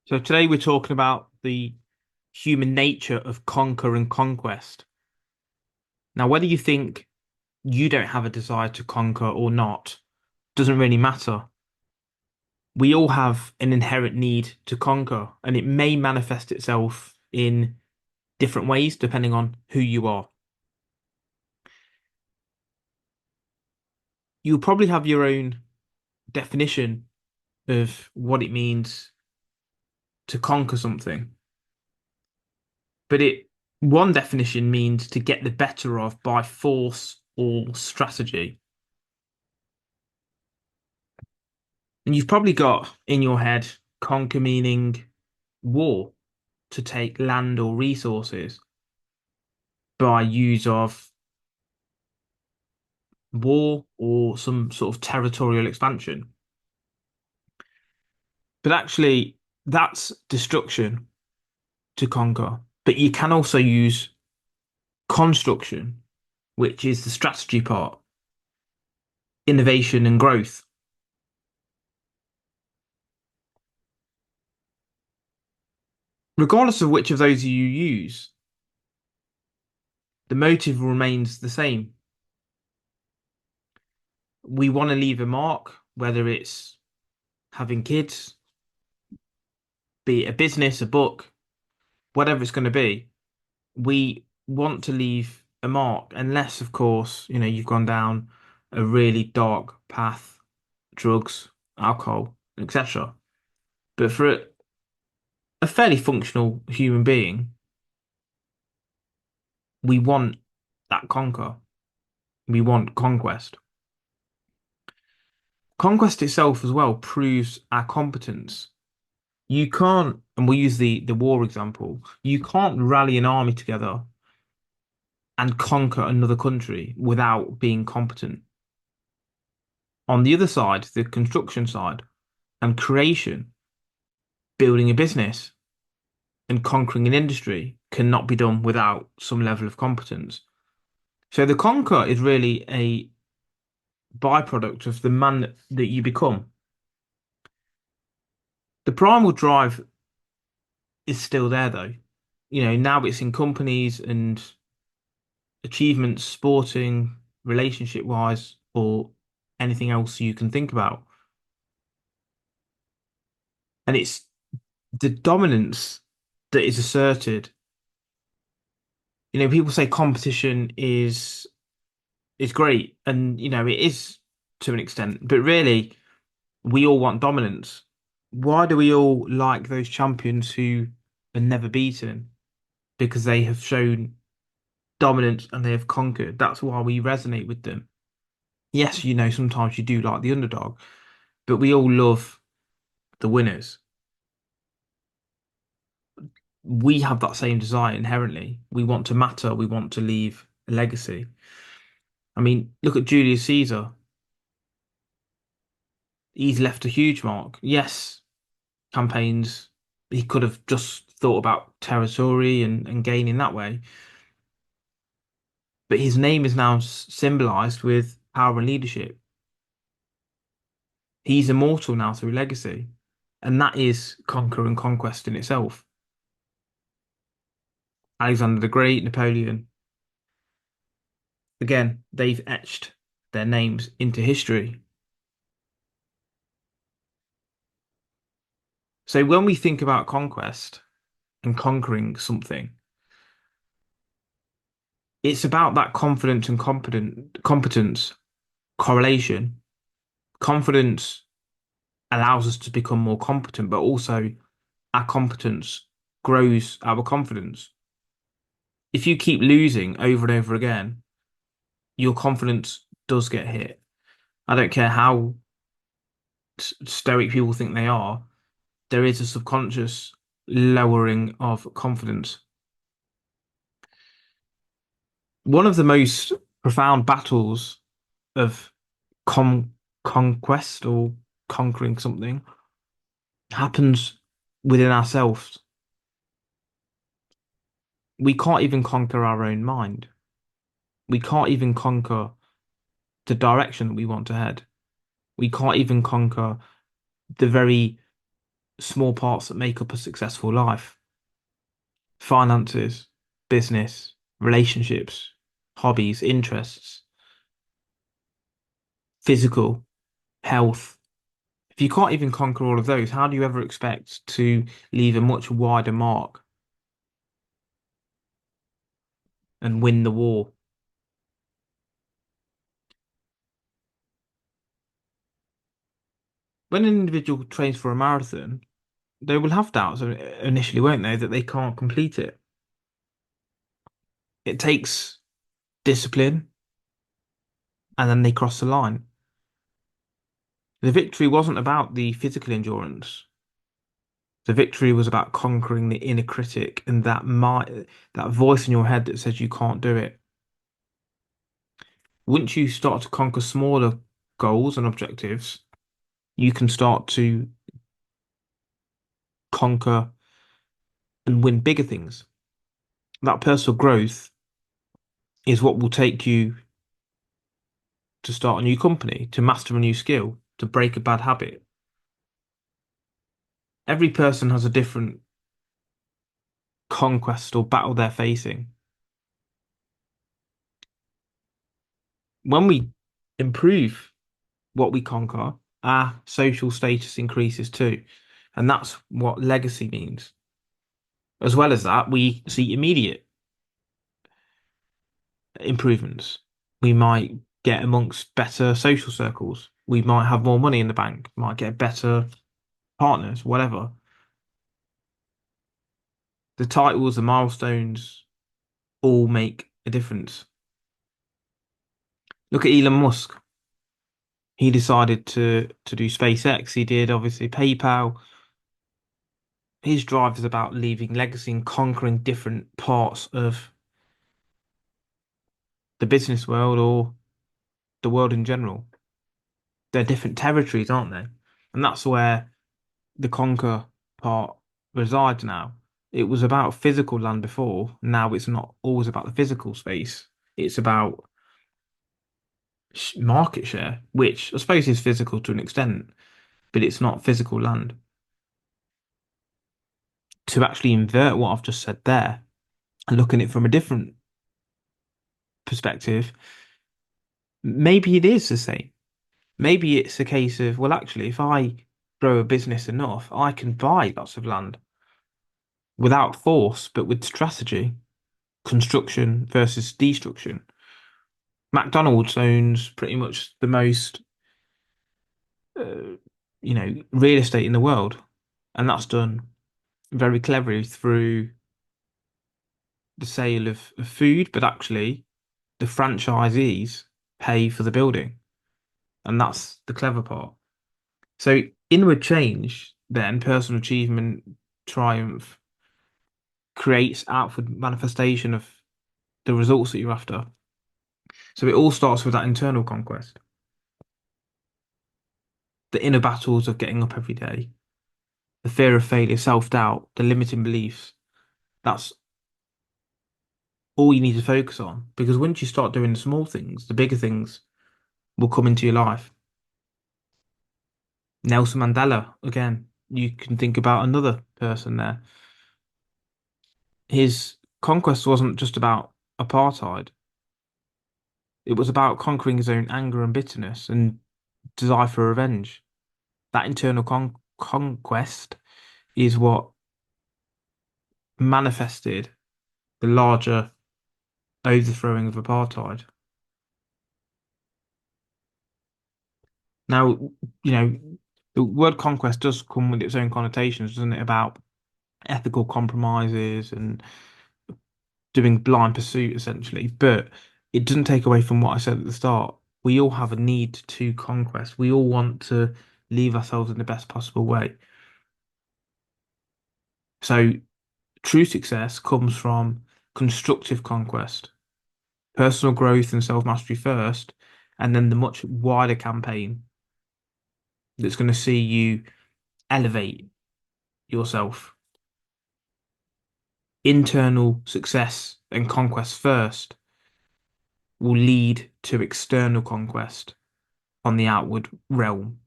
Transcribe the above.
So today we're talking about the human nature of conquer and conquest. Now, whether you think you don't have a desire to conquer or not doesn't really matter. We all have an inherent need to conquer, and it may manifest itself in different ways depending on who you are. You'll probably have your own definition of what it means to conquer something, but it one definition means to get the better of by force or strategy. And you've probably got in your head conquer meaning war, to take land or resources by use of war or some sort of territorial expansion. But actually, that's destruction to conquer. But you can also use construction, which is the strategy part, innovation and growth. Regardless of which of those you use, the motive remains the same. We want to leave a mark, whether it's having kids, be it a business, a book, whatever it's going to be. We want to leave a mark, unless, of course, you've gone down a really dark path, drugs, alcohol, etc. But for a fairly functional human being, we want that conquer. We want conquest. Conquest itself as well proves our competence. You can't, and we'll use the war example, you can't rally an army together and conquer another country without being competent. On the other side, the construction side and creation, building a business and conquering an industry cannot be done without some level of competence. So the conquer is really a byproduct of the man that you become. The primal drive is still there though. Now it's in companies and achievements, sporting, relationship wise, or anything else you can think about. And it's the dominance that is asserted. People say competition is great, and it is to an extent, but really we all want dominance. Why do we all like those champions who are never beaten? Because they have shown dominance and they have conquered. That's why we resonate with them. Yes, sometimes you do like the underdog, but we all love the winners. We have that same desire inherently. We want to matter, we want to leave a legacy. I mean, look at Julius Caesar. He's left a huge mark. Yes, campaigns, he could have just thought about territory and gaining that way. But his name is now symbolized with power and leadership. He's immortal now through legacy. And that is conquer and conquest in itself. Alexander the Great, Napoleon, again, they've etched their names into history. So when we think about conquest and conquering something, it's about that confidence and competence correlation. Confidence allows us to become more competent, but also our competence grows our confidence. If you keep losing over and over again, your confidence does get hit. I don't care how stoic people think they are, there is a subconscious lowering of confidence. One of the most profound battles of conquest or conquering something happens within ourselves. We can't even conquer our own mind. We can't even conquer the direction that we want to head. We can't even conquer the very small parts that make up a successful life: finances, business, relationships, hobbies, interests, physical, health. If you can't even conquer all of those, how do you ever expect to leave a much wider mark and win the war? When an individual trains for a marathon, they will have doubts initially, won't they, that they can't complete it. It takes discipline, and then they cross the line. The victory wasn't about the physical endurance. The victory was about conquering the inner critic and that voice in your head that says you can't do it. Once you start to conquer smaller goals and objectives, you can start to conquer and win bigger things. That personal growth is what will take you to start a new company, to master a new skill, to break a bad habit. Every person has a different conquest or battle they're facing. When we improve what we conquer, our social status increases too. And that's what legacy means. As well as that, we see immediate improvements. We might get amongst better social circles. We might have more money in the bank, might get better partners, whatever. The titles, the milestones all make a difference. Look at Elon Musk. He decided to do SpaceX. He did obviously PayPal. His drive is about leaving legacy and conquering different parts of the business world or the world in general. They're different territories, aren't they? And that's where the conquer part resides now. It was about physical land before. Now it's not always about the physical space. It's about market share, which I suppose is physical to an extent, but it's not physical land. To actually invert what I've just said there and look at it from a different perspective, maybe it is the same. Maybe it's a case of, well, actually, if I grow a business enough, I can buy lots of land without force, but with strategy, construction versus destruction. McDonald's owns pretty much the most, uh, real estate in the world, and that's done very cleverly through the sale of food, but actually the franchisees pay for the building, and that's the clever part. So inward change, then personal achievement, triumph creates outward manifestation of the results that you're after. So it all starts with that internal conquest, the inner battles of getting up every day, the fear of failure, self-doubt, the limiting beliefs. That's all you need to focus on because once you start doing the small things, the bigger things will come into your life. Nelson Mandela, again, you can think about another person there. His conquest wasn't just about apartheid. It was about conquering his own anger and bitterness and desire for revenge. That internal conquest is what manifested the larger overthrowing of apartheid. Now, the word conquest does come with its own connotations, doesn't it? About ethical compromises and doing blind pursuit, essentially. But it doesn't take away from what I said at the start. We all have a need to conquest. We all want to leave ourselves in the best possible way. So true success comes from constructive conquest, personal growth and self-mastery first, and then the much wider campaign that's going to see you elevate yourself. Internal success and conquest first will lead to external conquest on the outward realm.